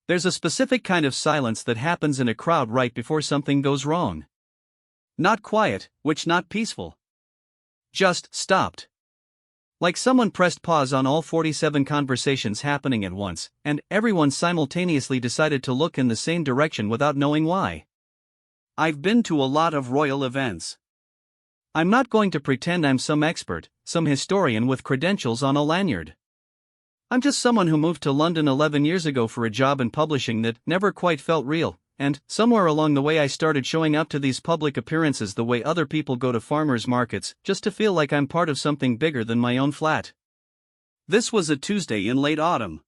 There's a specific kind of silence that happens in a crowd right before something goes wrong. Not quiet, not peaceful. Just stopped. Like someone pressed pause on all 47 conversations happening at once, and everyone simultaneously decided to look in the same direction without knowing why. I've been to a lot of royal events. I'm not going to pretend I'm some expert, some historian with credentials on a lanyard. I'm just someone who moved to London 11 years ago for a job in publishing that never quite felt real, and somewhere along the way I started showing up to these public appearances the way other people go to farmers markets, just to feel like I'm part of something bigger than my own flat. This was a Tuesday in late autumn.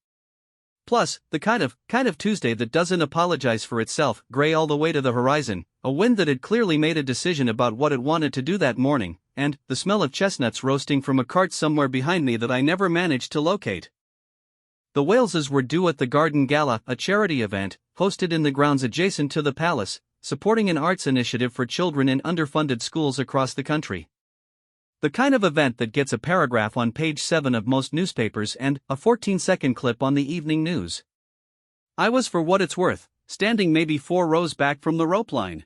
Plus, the kind of Tuesday that doesn't apologize for itself, gray all the way to the horizon, a wind that had clearly made a decision about what it wanted to do that morning, and the smell of chestnuts roasting from a cart somewhere behind me that I never managed to locate. The Waleses were due at the Garden Gala, a charity event, hosted in the grounds adjacent to the palace, supporting an arts initiative for children in underfunded schools across the country. The kind of event that gets a paragraph on page 7 of most newspapers and a 14-second clip on the evening news. I was, for what it's worth, standing maybe 4 rows back from the rope line.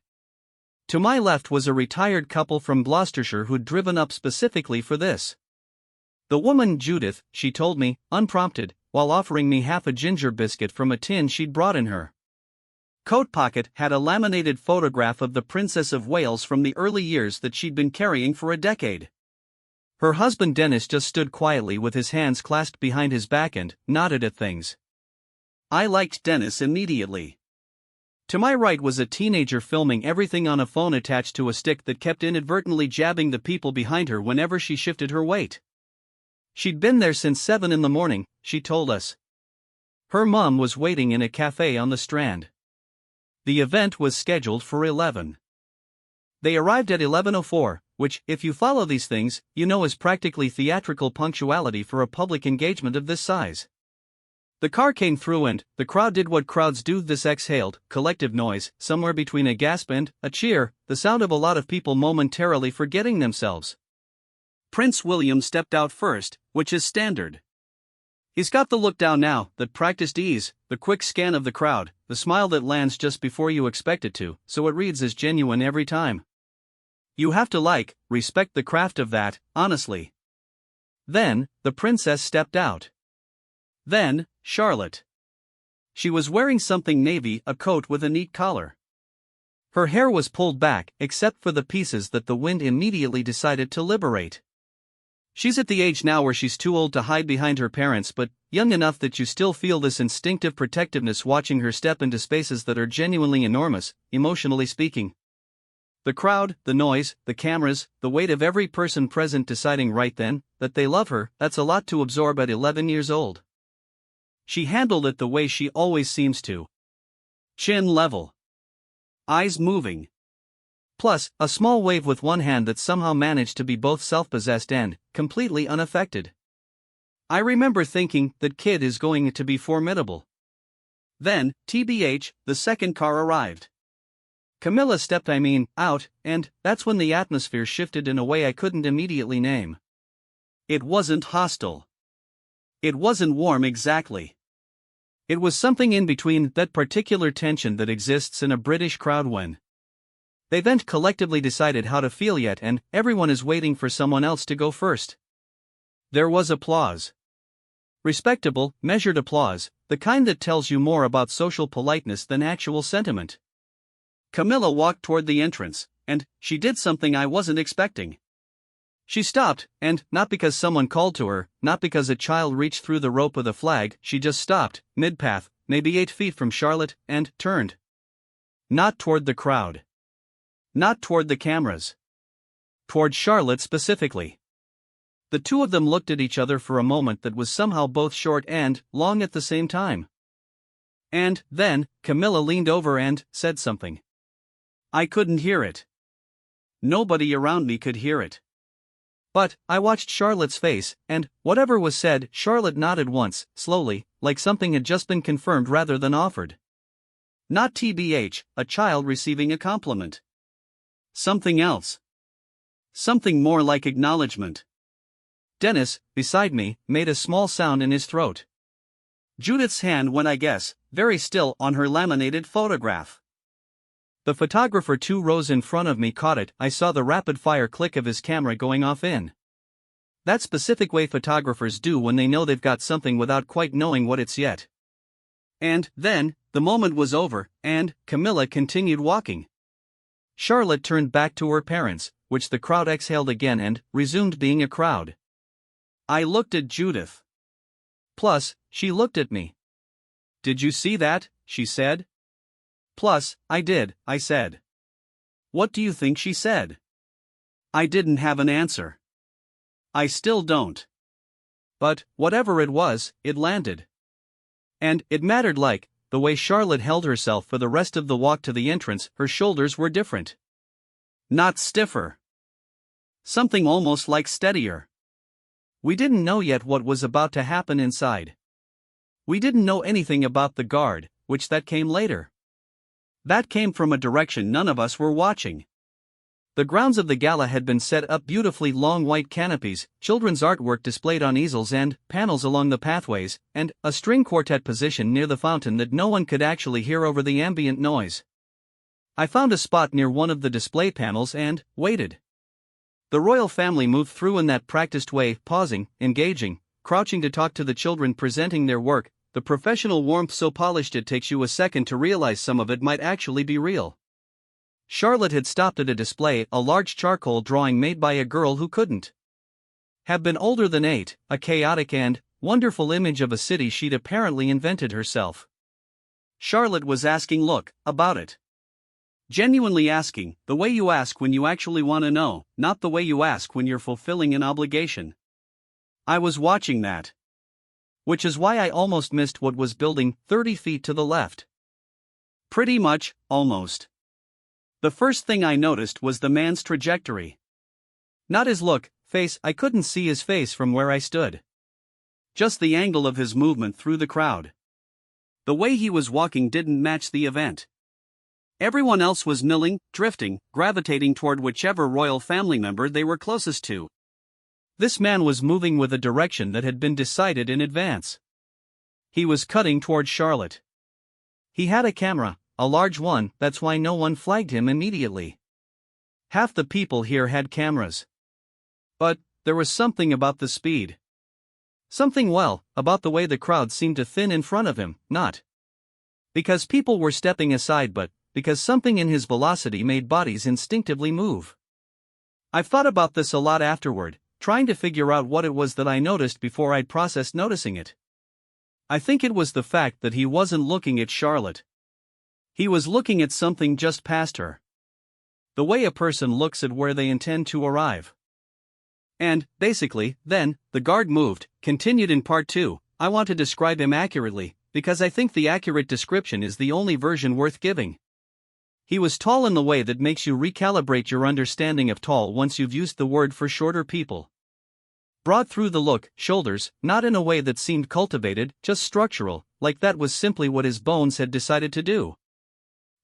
To my left was a retired couple from Gloucestershire who'd driven up specifically for this. The woman, Judith, she told me, unprompted, while offering me half a ginger biscuit from a tin she'd brought in her coat pocket, had a laminated photograph of the Princess of Wales from the early years that she'd been carrying for a decade. Her husband Dennis just stood quietly with his hands clasped behind his back and nodded at things. I liked Dennis immediately. To my right was a teenager filming everything on a phone attached to a stick that kept inadvertently jabbing the people behind her whenever she shifted her weight. She'd been there since 7 in the morning, she told us. Her mum was waiting in a cafe on the Strand. The event was scheduled for 11. They arrived at 11:04, which, if you follow these things, you know is practically theatrical punctuality for a public engagement of this size. The car came through and the crowd did what crowds do. This exhaled, collective noise, somewhere between a gasp and a cheer, the sound of a lot of people momentarily forgetting themselves. Prince William stepped out first, which is standard. He's got the look down now, that practiced ease, the quick scan of the crowd, the smile that lands just before you expect it to, so it reads as genuine every time. You have to respect the craft of that, honestly. Then, the princess stepped out. Then, Charlotte. She was wearing something navy, a coat with a neat collar. Her hair was pulled back, except for the pieces that the wind immediately decided to liberate. She's at the age now where she's too old to hide behind her parents, but young enough that you still feel this instinctive protectiveness watching her step into spaces that are genuinely enormous, emotionally speaking. The crowd, the noise, the cameras, the weight of every person present deciding right then that they love her, that's a lot to absorb at 11 years old. She handled it the way she always seems to. Chin level. Eyes moving. Plus, a small wave with one hand that somehow managed to be both self-possessed and completely unaffected. I remember thinking, that kid is going to be formidable. Then, TBH, the second car arrived. Camilla stepped out, and that's when the atmosphere shifted in a way I couldn't immediately name. It wasn't hostile. It wasn't warm exactly. It was something in between, that particular tension that exists in a British crowd when they then collectively decided how to feel yet and everyone is waiting for someone else to go first. There was applause. Respectable, measured applause, the kind that tells you more about social politeness than actual sentiment. Camilla walked toward the entrance, and she did something I wasn't expecting. She stopped, and not because someone called to her, not because a child reached through the rope with a flag, she just stopped, mid-path, maybe 8 feet from Charlotte, and turned. Not toward the crowd. Not toward the cameras. Toward Charlotte specifically. The two of them looked at each other for a moment that was somehow both short and long at the same time. And then, Camilla leaned over and said something. I couldn't hear it. Nobody around me could hear it. But I watched Charlotte's face, and whatever was said, Charlotte nodded once, slowly, like something had just been confirmed rather than offered. Not TBH, a child receiving a compliment. Something else. Something more like acknowledgement. Dennis, beside me, made a small sound in his throat. Judith's hand went, I guess, very still on her laminated photograph. The photographer 2 rows in front of me caught it. I saw the rapid-fire click of his camera going off in that specific way photographers do when they know they've got something without quite knowing what it's yet. And then, the moment was over, and Camilla continued walking. Charlotte turned back to her parents, which the crowd exhaled again and resumed being a crowd. I looked at Judith. Plus, she looked at me. "Did you see that?" she said. Plus, I did, I said. What do you think she said? I didn't have an answer. I still don't. But, whatever it was, it landed. And it mattered, like the way Charlotte held herself for the rest of the walk to the entrance. Her shoulders were different. Not stiffer. Something almost like steadier. We didn't know yet what was about to happen inside. We didn't know anything about the guard, which that came later. That came from a direction none of us were watching. The grounds of the gala had been set up beautifully, long white canopies, children's artwork displayed on easels and panels along the pathways, and a string quartet positioned near the fountain that no one could actually hear over the ambient noise. I found a spot near one of the display panels and waited. The royal family moved through in that practiced way, pausing, engaging, crouching to talk to the children presenting their work, the professional warmth so polished it takes you a second to realize some of it might actually be real. Charlotte had stopped at a display, a large charcoal drawing made by a girl who couldn't have been older than 8, a chaotic and wonderful image of a city she'd apparently invented herself. Charlotte was asking, look, about it. Genuinely asking, the way you ask when you actually want to know, not the way you ask when you're fulfilling an obligation. I was watching that. Which is why I almost missed what was building 30 feet to the left. Pretty much, almost. The first thing I noticed was the man's trajectory. Not his look, face. I couldn't see his face from where I stood. Just the angle of his movement through the crowd. The way he was walking didn't match the event. Everyone else was milling, drifting, gravitating toward whichever royal family member they were closest to. This man was moving with a direction that had been decided in advance. He was cutting toward Charlotte. He had a camera, a large one, that's why no one flagged him immediately. Half the people here had cameras. But there was something about the speed. Something, well, about the way the crowd seemed to thin in front of him, not because people were stepping aside, but because something in his velocity made bodies instinctively move. I've thought about this a lot afterward, trying to figure out what it was that I noticed before I'd processed noticing it. I think it was the fact that he wasn't looking at Charlotte. He was looking at something just past her. The way a person looks at where they intend to arrive. And, basically, then, the guard moved, continued in part 2. I want to describe him accurately, because I think the accurate description is the only version worth giving. He was tall in the way that makes you recalibrate your understanding of tall once you've used the word for shorter people. Broad through the look, shoulders, not in a way that seemed cultivated, just structural, like that was simply what his bones had decided to do.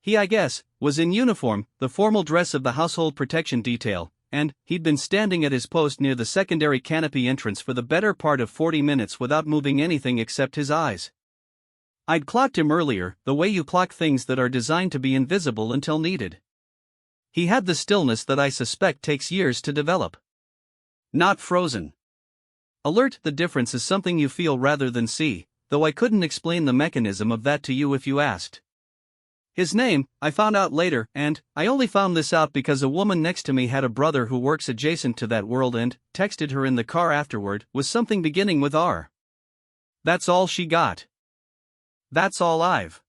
He, I guess, was in uniform, the formal dress of the household protection detail, and he'd been standing at his post near the secondary canopy entrance for the better part of 40 minutes without moving anything except his eyes. I'd clocked him earlier, the way you clock things that are designed to be invisible until needed. He had the stillness that I suspect takes years to develop. Not frozen. Alert. The difference is something you feel rather than see, though I couldn't explain the mechanism of that to you if you asked. His name, I found out later, and I only found this out because a woman next to me had a brother who works adjacent to that world and texted her in the car afterward, was something beginning with R. That's all she got. That's all I've.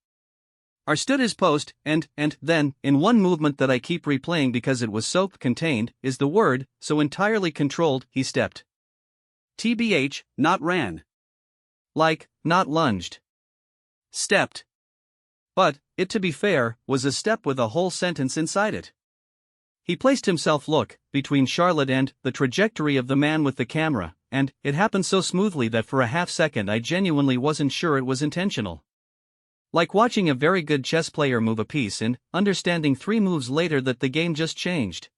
R stood his post, and then, in one movement that I keep replaying because it was so contained, is the word, so entirely controlled, he stepped. TBH, not ran. Like, not lunged. Stepped. But, it to be fair, was a step with a whole sentence inside it. He placed himself, look, between Charlotte and the trajectory of the man with the camera, and it happened so smoothly that for a half second I genuinely wasn't sure it was intentional. Like watching a very good chess player move a piece and understanding 3 moves later that the game just changed.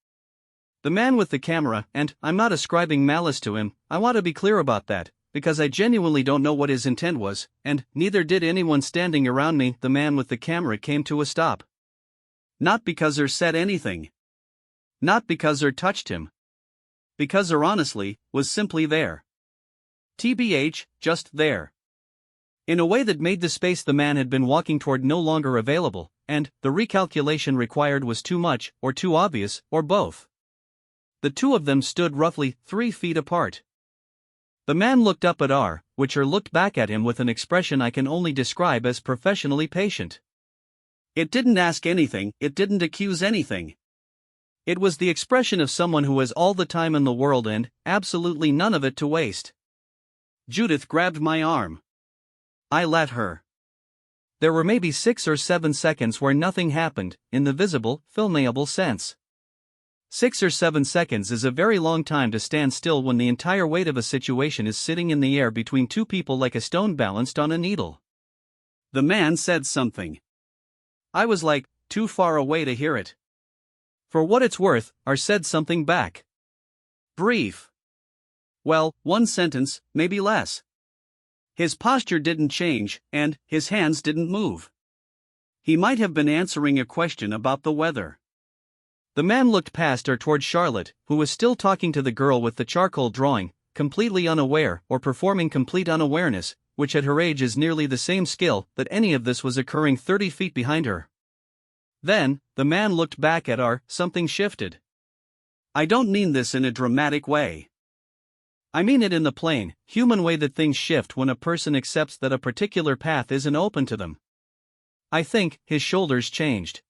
The man with the camera, and I'm not ascribing malice to him, I want to be clear about that, because I genuinely don't know what his intent was, and neither did anyone standing around me. The man with the camera came to a stop. Not because I said anything. Not because I touched him. Because I honestly was simply there. TBH, just there. In a way that made the space the man had been walking toward no longer available, and the recalculation required was too much, or too obvious, or both. The two of them stood roughly 3 feet apart. The man looked up at which looked back at him with an expression I can only describe as professionally patient. It didn't ask anything, it didn't accuse anything. It was the expression of someone who has all the time in the world and absolutely none of it to waste. Judith grabbed my arm. I let her. There were maybe 6 or 7 seconds where nothing happened, in the visible, filmable sense. 6 or 7 seconds is a very long time to stand still when the entire weight of a situation is sitting in the air between two people like a stone balanced on a needle. The man said something. I was like, too far away to hear it. For what it's worth, I said something back. Brief. Well, 1 sentence, maybe less. His posture didn't change, and his hands didn't move. He might have been answering a question about the weather. The man looked past her toward Charlotte, who was still talking to the girl with the charcoal drawing, completely unaware or performing complete unawareness, which at her age is nearly the same skill, that any of this was occurring 30 feet behind her. Then, the man looked back at her, something shifted. I don't mean this in a dramatic way. I mean it in the plain, human way that things shift when a person accepts that a particular path isn't open to them. I think his shoulders changed.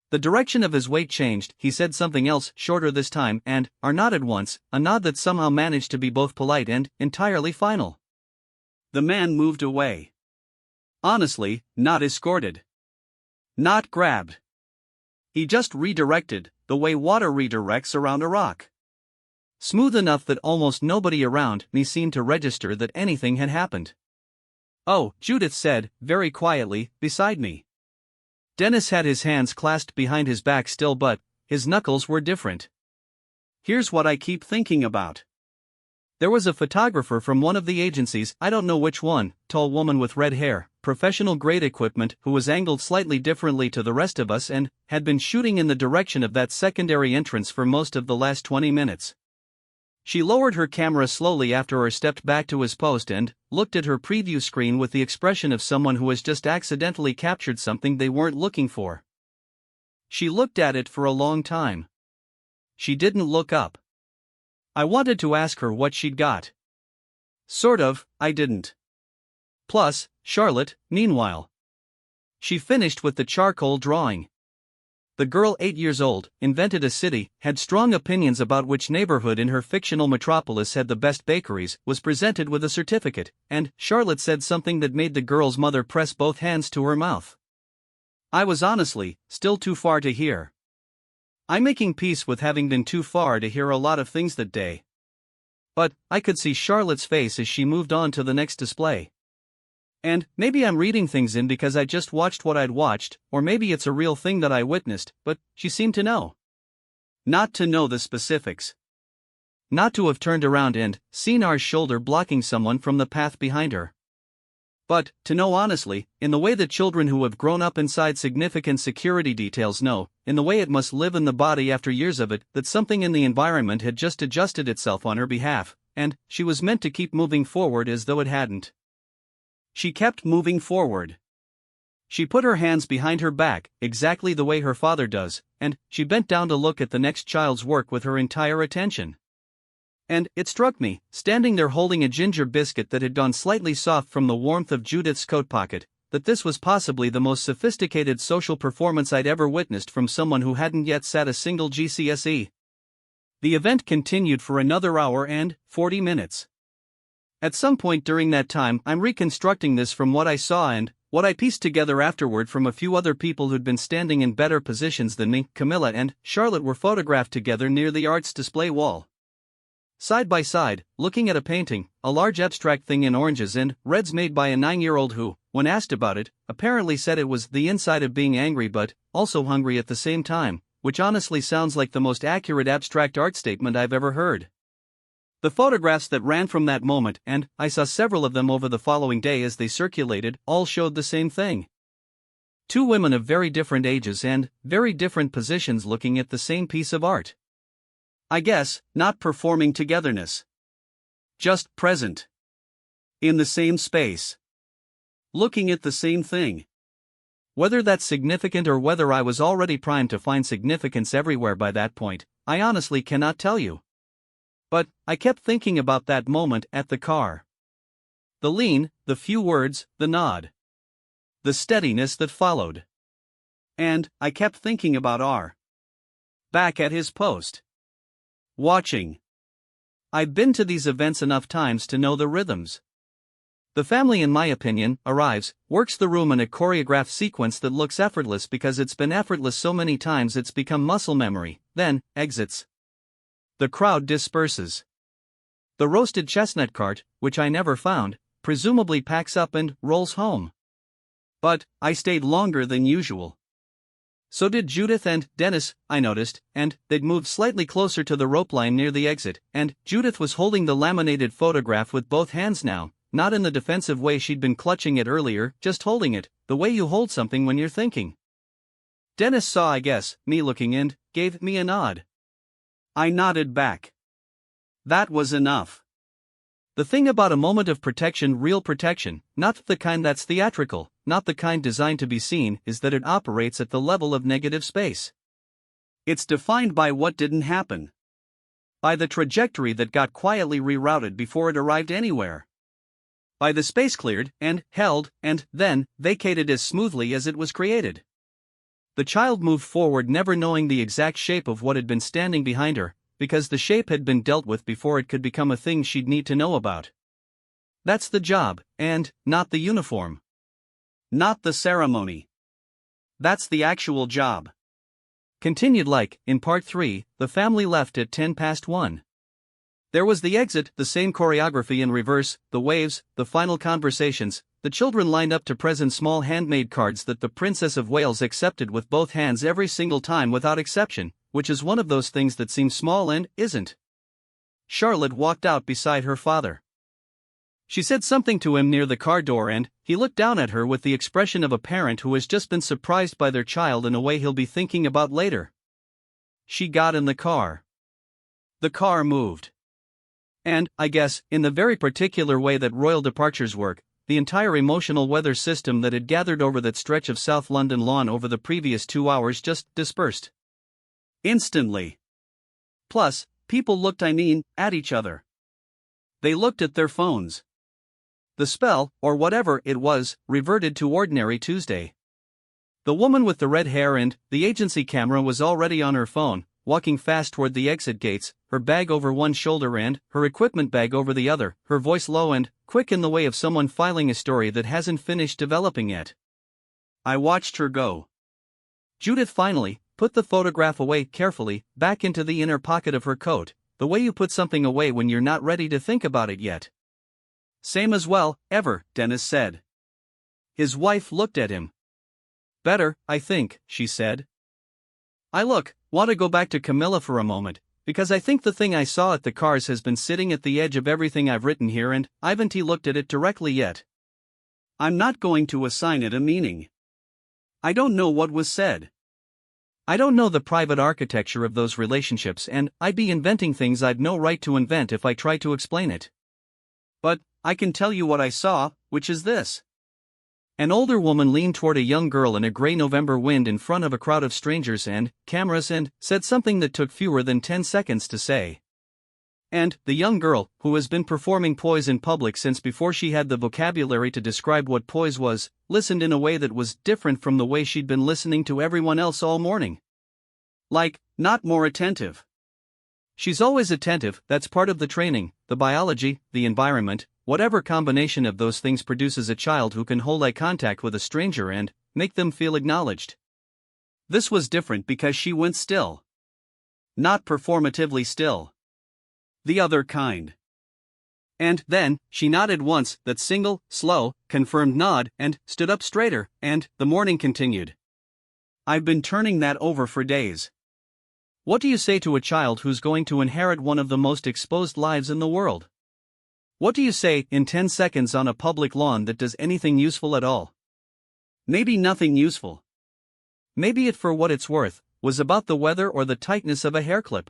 The direction of his weight changed. He said something else, shorter this time, and nodded once, a nod that somehow managed to be both polite and entirely final. The man moved away. Honestly, not escorted. Not grabbed. He just redirected, the way water redirects around a rock. Smooth enough that almost nobody around me seemed to register that anything had happened. Oh, Judith said, very quietly, beside me. Dennis had his hands clasped behind his back still, but his knuckles were different. Here's what I keep thinking about. There was a photographer from one of the agencies, I don't know which one, tall woman with red hair, professional grade equipment, who was angled slightly differently to the rest of us and had been shooting in the direction of that secondary entrance for most of the last 20 minutes. She lowered her camera slowly after I stepped back to his post and looked at her preview screen with the expression of someone who has just accidentally captured something they weren't looking for. She looked at it for a long time. She didn't look up. I wanted to ask her what she'd got. Sort of, I didn't. Plus, Charlotte, meanwhile. She finished with the charcoal drawing. The girl, 8 years old, invented a city, had strong opinions about which neighborhood in her fictional metropolis had the best bakeries, was presented with a certificate, and Charlotte said something that made the girl's mother press both hands to her mouth. I was honestly still too far to hear. I'm making peace with having been too far to hear a lot of things that day. But I could see Charlotte's face as she moved on to the next display. And maybe I'm reading things in because I just watched what I'd watched, or maybe it's a real thing that I witnessed, but she seemed to know. Not to know the specifics. Not to have turned around and seen our shoulder blocking someone from the path behind her. But to know honestly, in the way that children who have grown up inside significant security details know, in the way it must live in the body after years of it, that something in the environment had just adjusted itself on her behalf, and she was meant to keep moving forward as though it hadn't. She kept moving forward. She put her hands behind her back, exactly the way her father does, and she bent down to look at the next child's work with her entire attention. And it struck me, standing there holding a ginger biscuit that had gone slightly soft from the warmth of Judith's coat pocket, that this was possibly the most sophisticated social performance I'd ever witnessed from someone who hadn't yet sat a single GCSE. The event continued for another hour and 40 minutes. At some point during that time, I'm reconstructing this from what I saw and what I pieced together afterward from a few other people who'd been standing in better positions than me. Camilla and Charlotte were photographed together near the arts display wall. Side by side, looking at a painting, a large abstract thing in oranges and reds made by a 9-year-old who, when asked about it, apparently said it was the inside of being angry but also hungry at the same time, which honestly sounds like the most accurate abstract art statement I've ever heard. The photographs that ran from that moment, and I saw several of them over the following day as they circulated, all showed the same thing. Two women of very different ages and very different positions looking at the same piece of art. I guess, not performing togetherness. Just present. In the same space. Looking at the same thing. Whether that's significant or whether I was already primed to find significance everywhere by that point, I honestly cannot tell you. But I kept thinking about that moment at the car. The lean, the few words, the nod. The steadiness that followed. And I kept thinking about R. Back at his post. Watching. I've been to these events enough times to know the rhythms. The family, in my opinion, arrives, works the room in a choreographed sequence that looks effortless because it's been effortless so many times it's become muscle memory, then exits. The crowd disperses. The roasted chestnut cart, which I never found, presumably packs up and rolls home. But I stayed longer than usual. So did Judith and Dennis, I noticed, and they'd moved slightly closer to the rope line near the exit, and Judith was holding the laminated photograph with both hands now, not in the defensive way she'd been clutching it earlier, just holding it, the way you hold something when you're thinking. Dennis saw, I guess, me looking and gave me a nod. I nodded back. That was enough. The thing about a moment of protection, real protection, not the kind that's theatrical, not the kind designed to be seen, is that it operates at the level of negative space. It's defined by what didn't happen. By the trajectory that got quietly rerouted before it arrived anywhere. By the space cleared, and held, and then vacated as smoothly as it was created. The child moved forward never knowing the exact shape of what had been standing behind her, because the shape had been dealt with before it could become a thing she'd need to know about. That's the job, and not the uniform. Not the ceremony. That's the actual job. Continued like, in part 3, the family left at 1:10. There was the exit, the same choreography in reverse, the waves, the final conversations, the children lined up to present small handmade cards that the Princess of Wales accepted with both hands every single time without exception, which is one of those things that seem small and isn't. Charlotte walked out beside her father. She said something to him near the car door and he looked down at her with the expression of a parent who has just been surprised by their child in a way he'll be thinking about later. She got in the car. The car moved. And, I guess, in the very particular way that royal departures work, the entire emotional weather system that had gathered over that stretch of South London lawn over the previous 2 hours just dispersed. Instantly. Plus, people looked, at each other. They looked at their phones. The spell, or whatever it was, reverted to ordinary Tuesday. The woman with the red hair and the agency camera was already on her phone, walking fast toward the exit gates, her bag over one shoulder and her equipment bag over the other, her voice low and quick in the way of someone filing a story that hasn't finished developing yet. I watched her go. Judith finally put the photograph away carefully, back into the inner pocket of her coat, the way you put something away when you're not ready to think about it yet. Same as well, ever, Dennis said. His wife looked at him. Better, I think, she said. I want to go back to Camilla for a moment, because I think the thing I saw at the cars has been sitting at the edge of everything I've written here and I haven't looked at it directly yet. I'm not going to assign it a meaning. I don't know what was said. I don't know the private architecture of those relationships and I'd be inventing things I'd no right to invent if I tried to explain it. But I can tell you what I saw, which is this. An older woman leaned toward a young girl in a gray November wind in front of a crowd of strangers and cameras and said something that took fewer than 10 seconds to say. And the young girl, who has been performing poise in public since before she had the vocabulary to describe what poise was, listened in a way that was different from the way she'd been listening to everyone else all morning. Like, not more attentive. She's always attentive, that's part of the training, the biology, the environment. Whatever combination of those things produces a child who can hold eye contact with a stranger and make them feel acknowledged. This was different because she went still. Not performatively still. The other kind. And then, she nodded once, that single, slow, confirmed nod, and stood up straighter, and the morning continued. I've been turning that over for days. What do you say to a child who's going to inherit one of the most exposed lives in the world? What do you say in 10 seconds on a public lawn that does anything useful at all? Maybe nothing useful. Maybe it, for what it's worth, was about the weather or the tightness of a hair clip.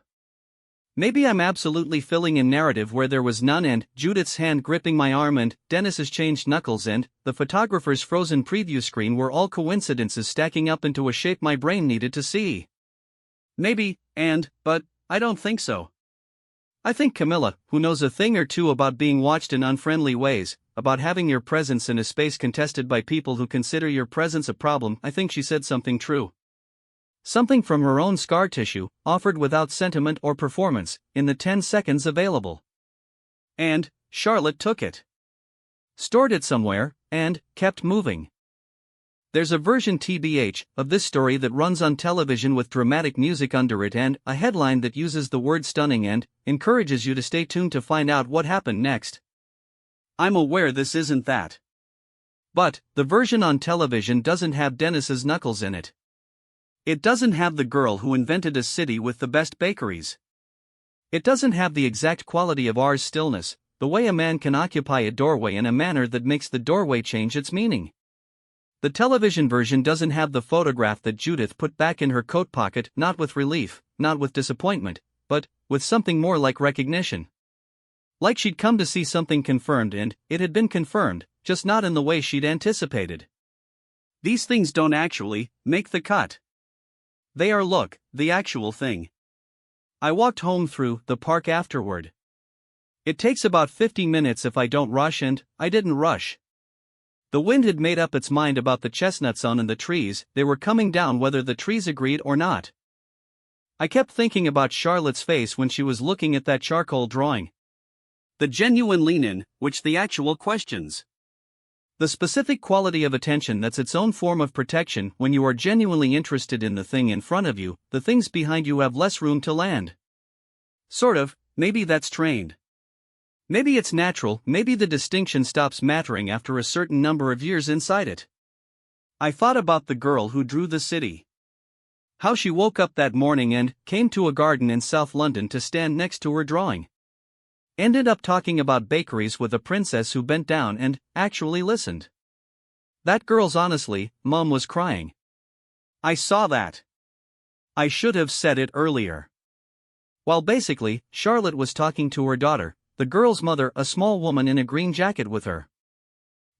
Maybe I'm absolutely filling in narrative where there was none, and Judith's hand gripping my arm and Dennis's changed knuckles and the photographer's frozen preview screen were all coincidences stacking up into a shape my brain needed to see. Maybe, but I don't think so. I think Camilla, who knows a thing or two about being watched in unfriendly ways, about having your presence in a space contested by people who consider your presence a problem, I think she said something true. Something from her own scar tissue, offered without sentiment or performance, in the 10 seconds available. And Charlotte took it. Stored it somewhere, and kept moving. There's a version TBH of this story that runs on television with dramatic music under it and a headline that uses the word stunning and encourages you to stay tuned to find out what happened next. I'm aware this isn't that. But the version on television doesn't have Dennis's knuckles in it. It doesn't have the girl who invented a city with the best bakeries. It doesn't have the exact quality of ours stillness, the way a man can occupy a doorway in a manner that makes the doorway change its meaning. The television version doesn't have the photograph that Judith put back in her coat pocket, not with relief, not with disappointment, but with something more like recognition. Like she'd come to see something confirmed and it had been confirmed, just not in the way she'd anticipated. These things don't actually make the cut. They are, look, the actual thing. I walked home through the park afterward. It takes about 50 minutes if I don't rush, and I didn't rush. The wind had made up its mind about the chestnuts on in the trees, they were coming down whether the trees agreed or not. I kept thinking about Charlotte's face when she was looking at that charcoal drawing. The genuine lean-in, which the actual questions. The specific quality of attention that's its own form of protection when you are genuinely interested in the thing in front of you, the things behind you have less room to land. Sort of, maybe that's trained. Maybe it's natural, maybe the distinction stops mattering after a certain number of years inside it. I thought about the girl who drew the city. How she woke up that morning and came to a garden in South London to stand next to her drawing. Ended up talking about bakeries with a princess who bent down and actually listened. That girl's honestly, Mom was crying. I saw that. I should have said it earlier. While basically, Charlotte was talking to her daughter, the girl's mother, a small woman in a green jacket with her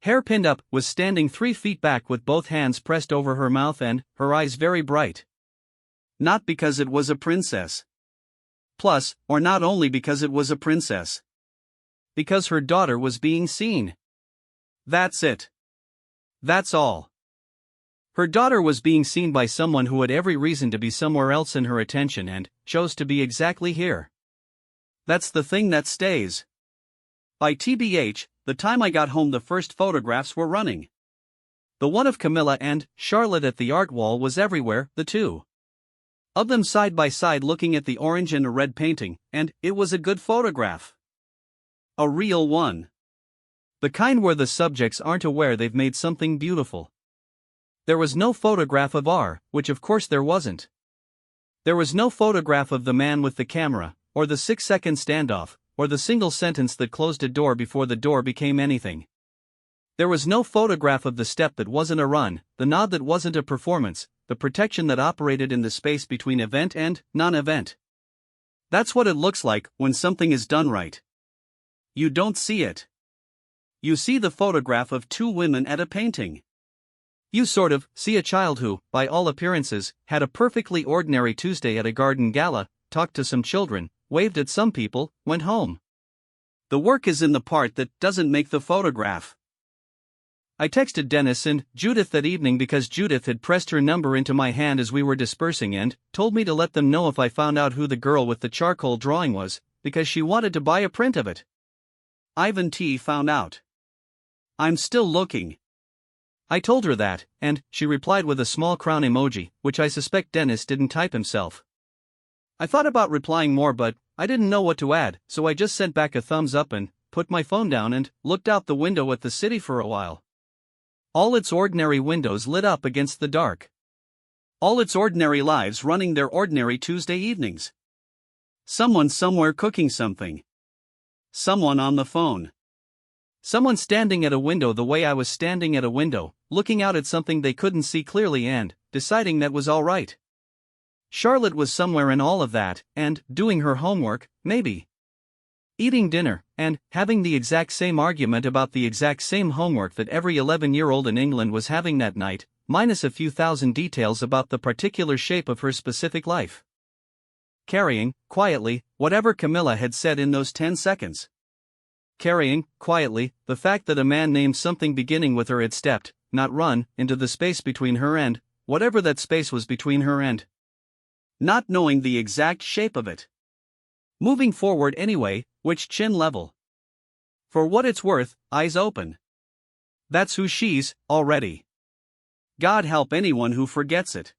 hair pinned up, was standing 3 feet back with both hands pressed over her mouth and her eyes very bright. Not because it was a princess. Plus, or not only because it was a princess. Because her daughter was being seen. That's it. That's all. Her daughter was being seen by someone who had every reason to be somewhere else in her attention and chose to be exactly here. That's the thing that stays. By TBH, the time I got home the first photographs were running. The one of Camilla and Charlotte at the art wall was everywhere, the two of them side by side looking at the orange and a red painting, and it was a good photograph. A real one. The kind where the subjects aren't aware they've made something beautiful. There was no photograph of R, which of course there wasn't. There was no photograph of the man with the camera, or the 6-second standoff, or the single sentence that closed a door before the door became anything. There was no photograph of the step that wasn't a run, the nod that wasn't a performance, the protection that operated in the space between event and non-event. That's what it looks like when something is done right. You don't see it. You see the photograph of 2 women at a painting. You sort of see a child who, by all appearances, had a perfectly ordinary Tuesday at a garden gala, talked to some children, waved at some people, went home. The work is in the part that doesn't make the photograph. I texted Dennis and Judith that evening because Judith had pressed her number into my hand as we were dispersing and told me to let them know if I found out who the girl with the charcoal drawing was, because she wanted to buy a print of it. Ivan T. found out. I'm still looking. I told her that, and she replied with a small crown emoji, which I suspect Dennis didn't type himself. I thought about replying more, but I didn't know what to add, so I just sent back a thumbs up and put my phone down and looked out the window at the city for a while. All its ordinary windows lit up against the dark. All its ordinary lives running their ordinary Tuesday evenings. Someone somewhere cooking something. Someone on the phone. Someone standing at a window the way I was standing at a window, looking out at something they couldn't see clearly and deciding that was all right. Charlotte was somewhere in all of that, and doing her homework, maybe. Eating dinner, and having the exact same argument about the exact same homework that every 11-year-old in England was having that night, minus a few thousand details about the particular shape of her specific life. Carrying, quietly, whatever Camilla had said in those 10 seconds. Carrying, quietly, the fact that a man named something beginning with her had stepped, not run, into the space between her and whatever that space was between her and. Not knowing the exact shape of it. Moving forward anyway, which chin level. For what it's worth, eyes open. That's who she's, already. God help anyone who forgets it.